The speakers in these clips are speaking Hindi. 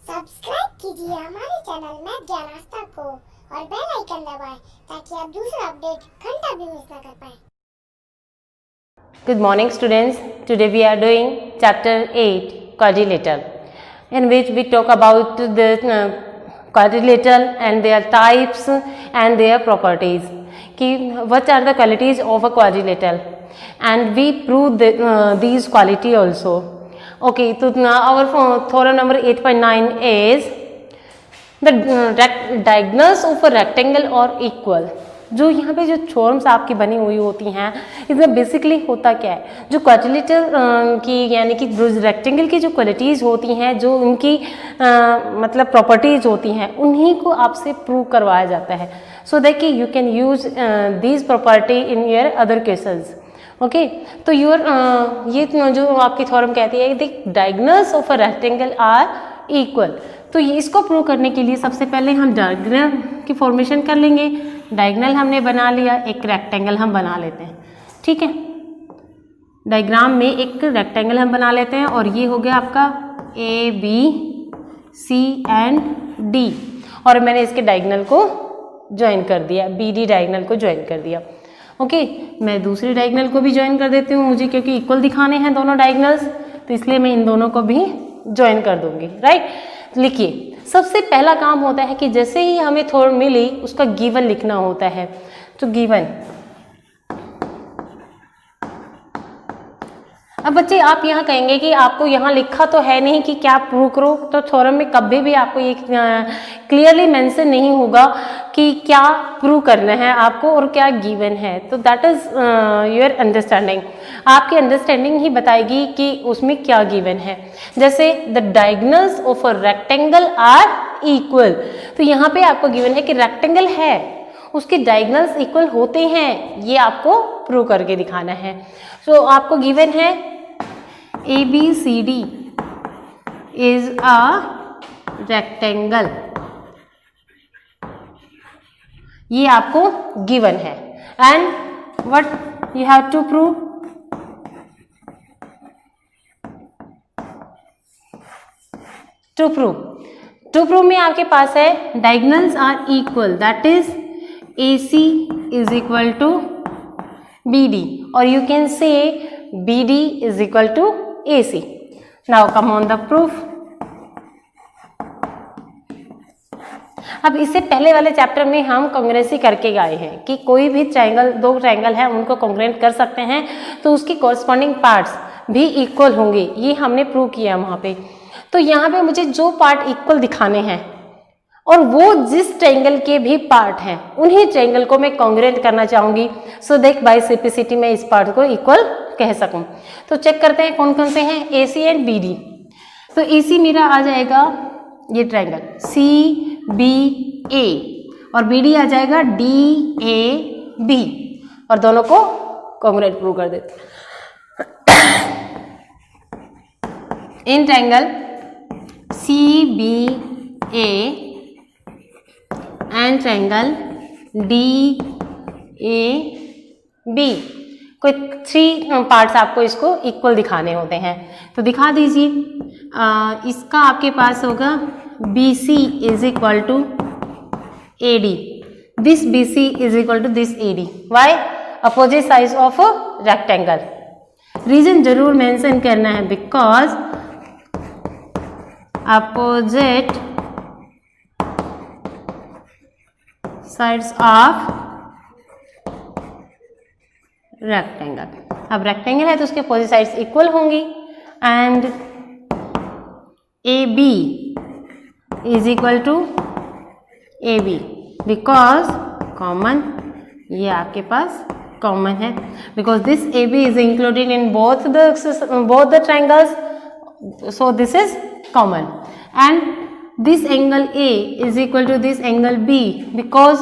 सब्सक्राइब कीजिए हमारे चैनल मैथ ज्ञान आस्था को और बेल आइकन दबाएं ताकि आप दूसरा अपडेट घंटा भी मिस ना कर पाएं। Good morning students. Today we are doing chapter 8 quadrilateral, in which we talk about the quadrilateral and their types and their properties. What are the qualities of a quadrilateral, and we prove these quality also. Okay, so our theorem number 8.9 is the diagonals of a rectangle or equal. जो यहाँ पे जो थ्योरम्स आपकी बनी हुई होती हैं, इसमें बेसिकली होता क्या है, जो क्वाड्रिलेटरल की यानी कि रेक्टेंगल की जो क्वालिटीज़ होती हैं, जो उनकी मतलब प्रॉपर्टीज़ होती हैं, उन्हीं को आपसे प्रूव करवाया जाता है, सो दैट कि you can use these property in your other cases. Okay, तो ये जो आपकी थ्योरम कहती है the diagonals of a rectangle are equal. तो ये इसको प्रूव करने के लिए सबसे पहले हम डायगोनल की फॉर्मेशन कर लेंगे. डायगोनल हमने बना लिया, एक रेक्टेंगल हम बना लेते हैं. ठीक है, डायग्राम में एक रेक्टेंगल हम बना लेते हैं और ये हो गया आपका A B C and D, और मैंने इसके डायगोनल को ज्वाइन कर दिया, बी डी डायगोनल को ज्वाइन कर दिया. ओके, मैं दूसरी डायगोनल को भी ज्वाइन कर देती हूँ, मुझे क्योंकि इक्वल दिखाने हैं दोनों डायगोनल्स, तो इसलिए मैं इन दोनों को भी ज्वाइन कर दूंगी. राइट, लिखिए. सबसे पहला काम होता है कि जैसे ही हमें थ्योरम मिली उसका गिवन लिखना होता है. तो गिवन, अब बच्चे आप यहाँ कहेंगे कि आपको यहाँ लिखा तो है नहीं कि क्या प्रूव करो, तो थ्योरम में कभी भी आपको ये क्लियरली मेंशन नहीं होगा कि क्या प्रूव करना है आपको और क्या गिवन है. तो दैट इज योर अंडरस्टैंडिंग. आपकी अंडरस्टैंडिंग ही बताएगी कि उसमें क्या गिवन है. जैसे the diagonals of a rectangle are equal, तो यहाँ पे आपको गिवन है कि रेक्टेंगल है, उसके डायगोनल्स इक्वल होते हैं, ये आपको प्रूव करके दिखाना है. तो आपको गिवन है A B C D is a rectangle, ये आपको गिवन है. And what you have to prove, to prove में आपके पास है diagonals are equal, that is AC is equal to BD, or you can say BD is equal to AC. Now come on the proof. अब इससे पहले वाले चैप्टर में हम कॉन्ग्रुएंसी करके गए हैं कि कोई भी ट्रायंगल, दो ट्रायंगल है उनको कॉन्ग्रुएंट कर सकते हैं तो उसकी कॉरस्पॉन्डिंग पार्ट्स भी इक्वल होंगे, ये हमने प्रूव किया वहाँ पे. तो यहाँ पे मुझे जो पार्ट इक्वल दिखाने हैं और वो जिस ट्रायंगल के भी पार्ट हैं उन्हीं ट्रायंगल को मैं कॉन्ग्रुएंट करना चाहूंगी, सो दैट बाय सिंपलिसिटी में इस पार्ट को इक्वल कह सकूं. तो चेक करते हैं कौन कौन से हैं, AC एंड BD. तो AC मेरा आ जाएगा ये ट्रायंगल CBA और BD आ जाएगा DAB, और दोनों को कॉन्ग्रुएंट प्रूव कर देते हैं. In triangle CBA and triangle DAB, कोई 3 पार्ट्स आपको इसको इक्वल दिखाने होते हैं. तो दिखा दीजिए. इसका आपके पास होगा BC is equal to AD, this BC is equal to this AD. Why? Opposite side of rectangle. Reason जरूर मेंशन करना है, because opposite sides of rectangle. अब रेक्टेंगल है तो उसके अपोजिट साइड्स इक्वल होंगी. And AB is equal to AB, because common, ये आपके पास कॉमन है, because this AB is included in both the triangles, so this is common. And this angle A is equal to this angle B, because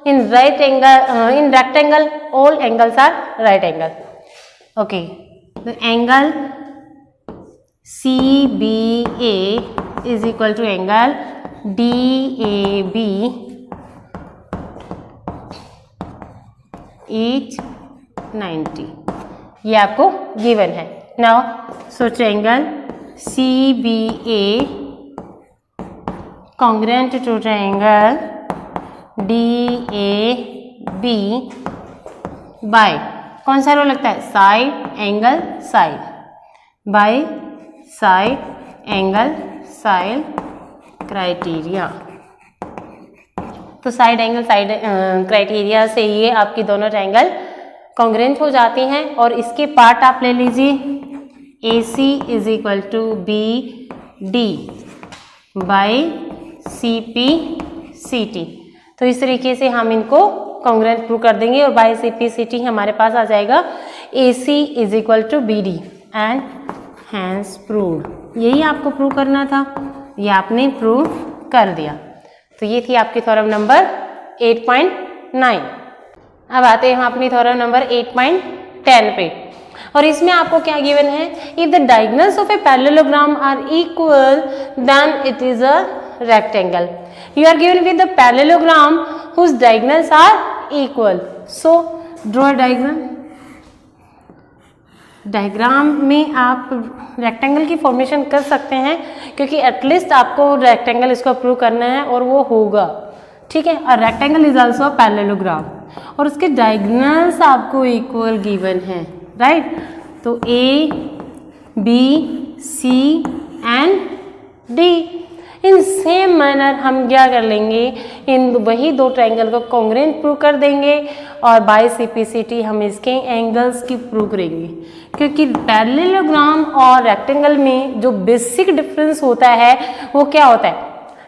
in in rectangle all angles are right angle. Okay, the angle CBA is equal to angle DAB, each 90. ये आपको गिवन है. Now so triangle CBA congruent to triangle DAB by कौन सा रो लगता है, side angle side, by side angle side criteria. तो साइड एंगल साइड क्राइटेरिया से ये आपकी दोनों ट्रायंगल कॉन्ग्रुएंट हो जाती हैं। और इसके पार्ट आप ले लीजिए, AC is equal to BD by CP CT। तो इस तरीके से हम इनको कॉन्ग्रुएंट प्रूव कर देंगे और बाई CP CT हमारे पास आ जाएगा AC is equal to BD and hence proved. यही आपको प्रूव करना था, ये आपने प्रूव कर दिया। तो ये थी आपकी थ्योरम नंबर 8.9। अब आते हैं हम अपनी थ्योरम नंबर 8.10 पे, और इसमें आपको क्या गिवन है, if the diagonals of a parallelogram are equal then it is a rectangle. You are given with the parallelogram whose diagonals are equal. So draw a diagram. Diagram में आप रेक्टेंगल की फॉर्मेशन कर सकते हैं, क्योंकि एटलीस्ट आपको रेक्टेंगल इसको प्रूव करना है और वो होगा, ठीक है। और rectangle is also a parallelogram और उसके डायगोनल्स आपको इक्वल गिवन है, राइट। तो A, B, C and D। In same manner हम क्या कर लेंगे, इन वही दो ट्रायंगल को कॉन्ग्रुएंट प्रूव कर देंगे और बाय CP CT हम इसके एंगल्स की प्रूव करेंगे, क्योंकि पैरेललोग्राम और रेक्टेंगल में जो बेसिक डिफरेंस होता है वो क्या होता है,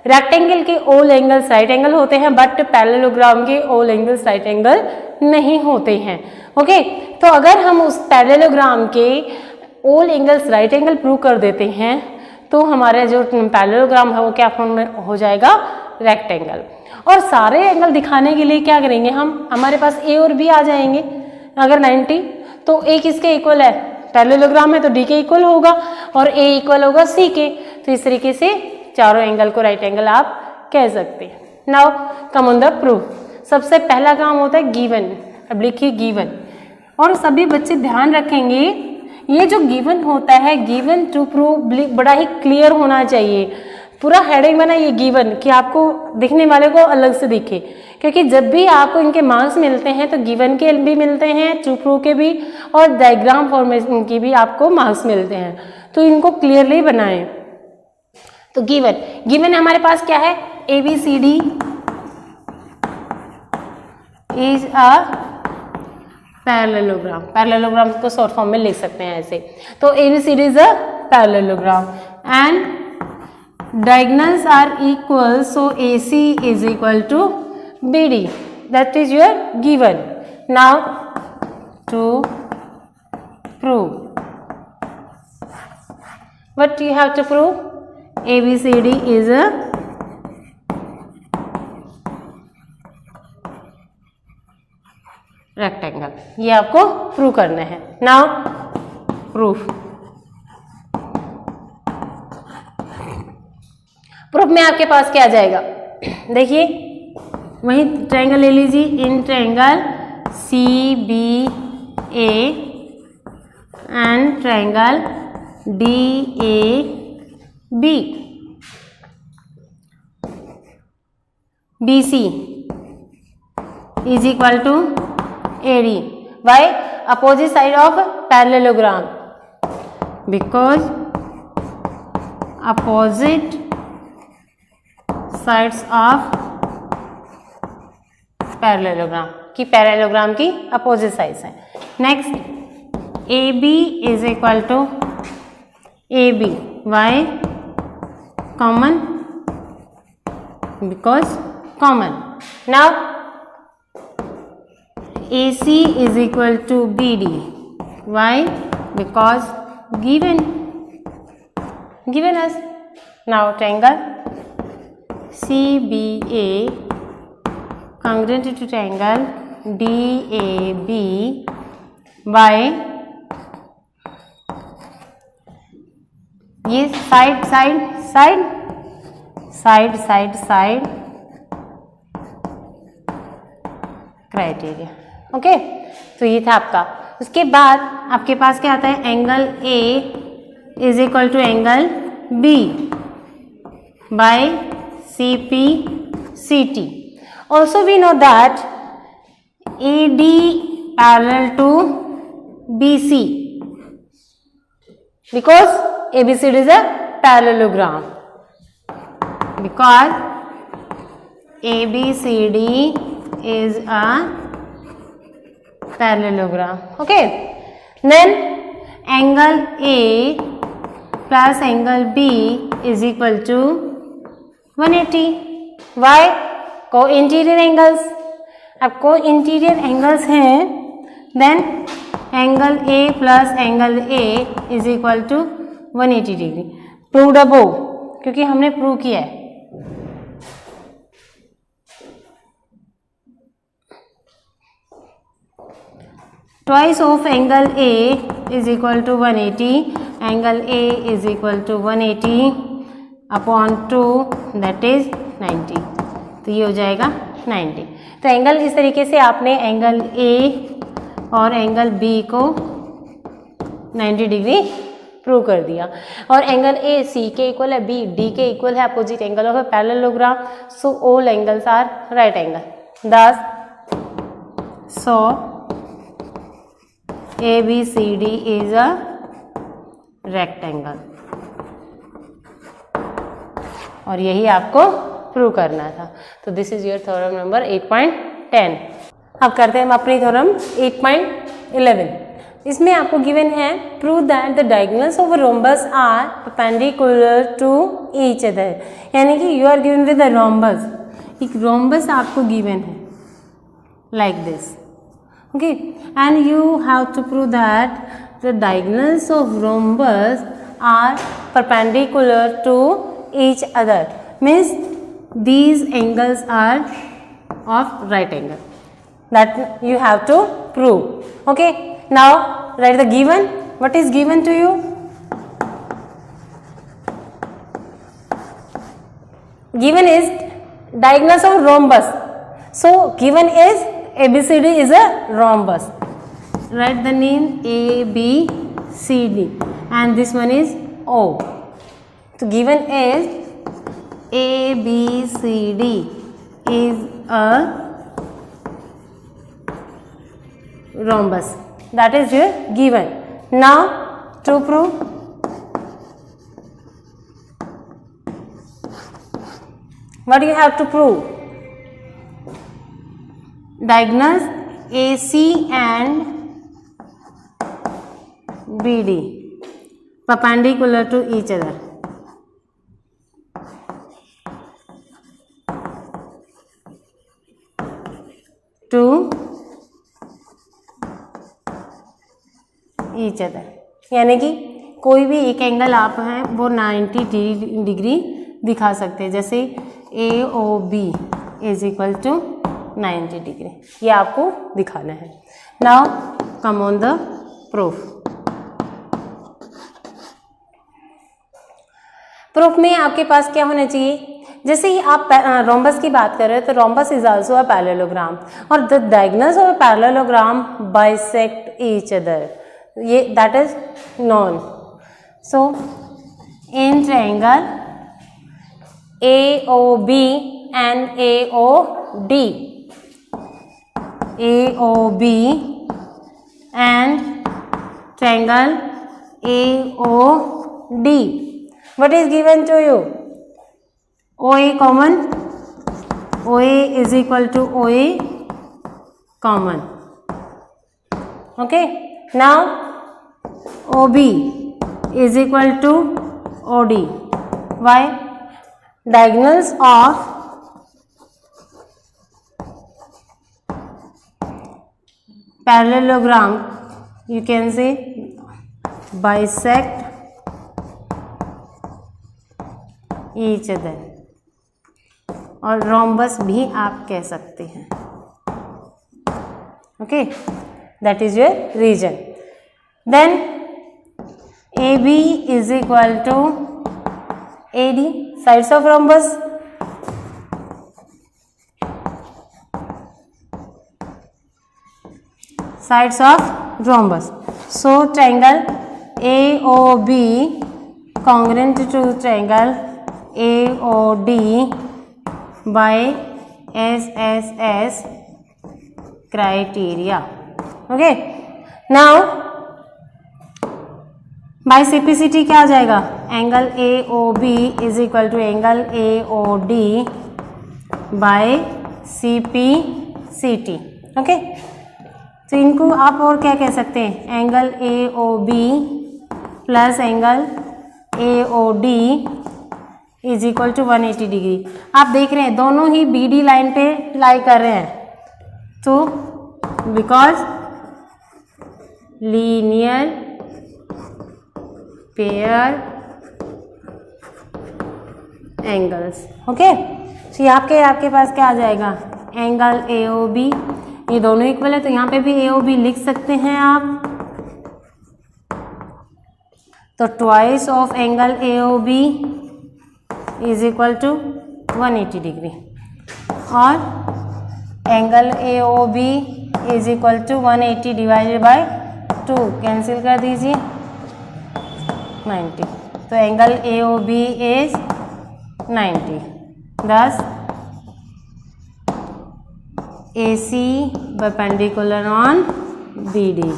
रेक्टेंगल के ऑल एंगल्स राइट एंगल होते हैं बट पैरेललोग्राम के ऑल एंगल्स राइट एंगल नहीं होते हैं, ओके। तो अगर हम उस पैरेललोग्राम के all angles right angle prove कर देते हैं तो हमारा जो पैरेललोग्राम है वो क्या फॉर्म में हो जाएगा, रेक्टेंगल। और सारे एंगल दिखाने के लिए क्या करेंगे हम, हमारे पास A और B आ जाएंगे। अगर 90 तो A किसके इक्वल है, पैरेललोग्राम है तो D के इक्वल होगा और A इक्वल होगा C के। तो इस तरीके से चारों एंगल को राइट एंगल आप कह सकते हैं। Now come on the proof. सबसे पहला काम होता है गिवन। अब लिखिए गिवन, और सभी बच्चे ध्यान रखेंगे ये जो गिवन होता है, गिवन टू प्रूव बड़ा ही क्लियर होना चाहिए। पूरा हेडिंग बना ये गिवन कि आपको दिखने वाले को अलग से दिखे, क्योंकि जब भी आपको इनके मार्क्स मिलते हैं तो गिवन के भी मिलते हैं, टू प्रूव के भी और डायग्राम फॉर्मेशन की भी आपको मार्क्स मिलते हैं। तो इनको क्लियरली बनाएं। तो गिवन हमारे पास क्या है, ABCD is a parallelogram. Parallelogram को शॉर्ट फॉर्म में लिख सकते हैं ऐसे। तो ABCD is a parallelogram and diagonals are equal, so AC is equal to BD। That is your given. Now to prove, what you have to prove, ABCD is a rectangle. ये आपको प्रूव करना है। Now proof. प्रूफ में आपके पास क्या आ जाएगा, देखिए वही ट्रायंगल ले लीजिए, in triangle CBA and triangle DAB, BC is equal to AD by opposite side of parallelogram, because opposite sides of parallelogram की पैरेललोग्राम की अपोजिट साइड्स है। Next AB is equal to AB, why common, because common. Now AC is equal to BD, why, because given us। now triangle CBA congruent to triangle DAB by ये साइड क्राइटेरिया, ओके। तो ये था आपका। उसके बाद आपके पास क्या आता है, angle A is equal to angle B by CPCT. Also we know that AD parallel to BC because ABCD is a parallelogram. Because ABCD is a parallelogram. Okay. Then angle A plus angle B is equal to 180. Why? Co-interior angles. अब co-interior angles हैं, then angle A plus angle A is equal to 180 degree. Proved above, क्योंकि हमने प्रूव किया है. Twice of angle A is equal to 180. Angle A is equal to 180 upon 2, that is 90. तो ये हो जाएगा 90. तो एंगल इस तरीके से आपने एंगल A और एंगल B को 90 डिग्री प्रूव कर दिया. और एंगल A C के इक्वल है, B D के इक्वल है, opposite angle of a parallelogram. So all angles are right angle. Thus, so ABCD is a rectangle. और यही आपको प्रूव करना था. तो this is your theorem number 8.10. अब करते हैं हम अपनी थ्योरम 8.11. इसमें आपको गिवन है prove that the diagonals of rhombus are perpendicular to each other. यानी कि you are given with the rhombus. एक रोम्बस आपको गिवन है like this. Okay, and you have to prove that the diagonals of rhombus are perpendicular to each other. Means these angles are of right angle. That you have to prove. Okay, now write the given. What is given to you? Given is diagonals of rhombus. So given is ABCD is a rhombus. Write the name ABCD and this one is O. So given is ABCD is a rhombus. That is your given. Now to prove, what do you have to prove? Diagonals AC and BD perpendicular to each other. To each other. यानी कि कोई भी एक एंगल आप हैं वो 90 डिग्री दिखा सकते हैं. जैसे AOB is equal to 90 degree. ये आपको दिखाना है. Now come on the proof. Proof में आपके पास क्या होना चाहिए? जैसे ही आप रोम्बस की बात कर रहे हो तो rhombus is also a parallelogram और the diagonals of a parallelogram bisect each other. ये that is known. So in triangle AOB and AOD, AOB and triangle AOD. What is given to you? OA common. OA is equal to OA common. Okay. Now OB is equal to OD. Why? Diagonals of parallelogram, you can say, bisect each other. और rhombus भी आप कह सकते हैं. Okay, that is your region. Then AB is equal to AD, sides of rhombus. Sides of rhombus. So triangle AOB congruent to triangle AOD by SSS criteria. Okay, now by CPCT क्या आ जाएगा? Angle AOB is equal to angle AOD by CPCT. Okay, तो इनको आप और क्या कह सकते हैं? Angle AOB plus angle AOD is equal to 180 degree. आप देख रहे हैं दोनों ही BD लाइन पे लाई कर रहे हैं, तो because linear pair angles. Okay, तो यहाँ के आपके पास क्या आ जाएगा? एंगल AOB, ये दोनों इक्वल है तो यहाँ पे भी AOB लिख सकते हैं आप. तो twice of angle AOB is equal to 180 degree और angle AOB is equal to 180 divided by 2, cancel कर दीजिए 90. तो angle AOB is 90. Thus AC perpendicular on BD.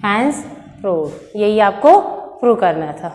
Hence proved. यही आपको प्रूव करना था.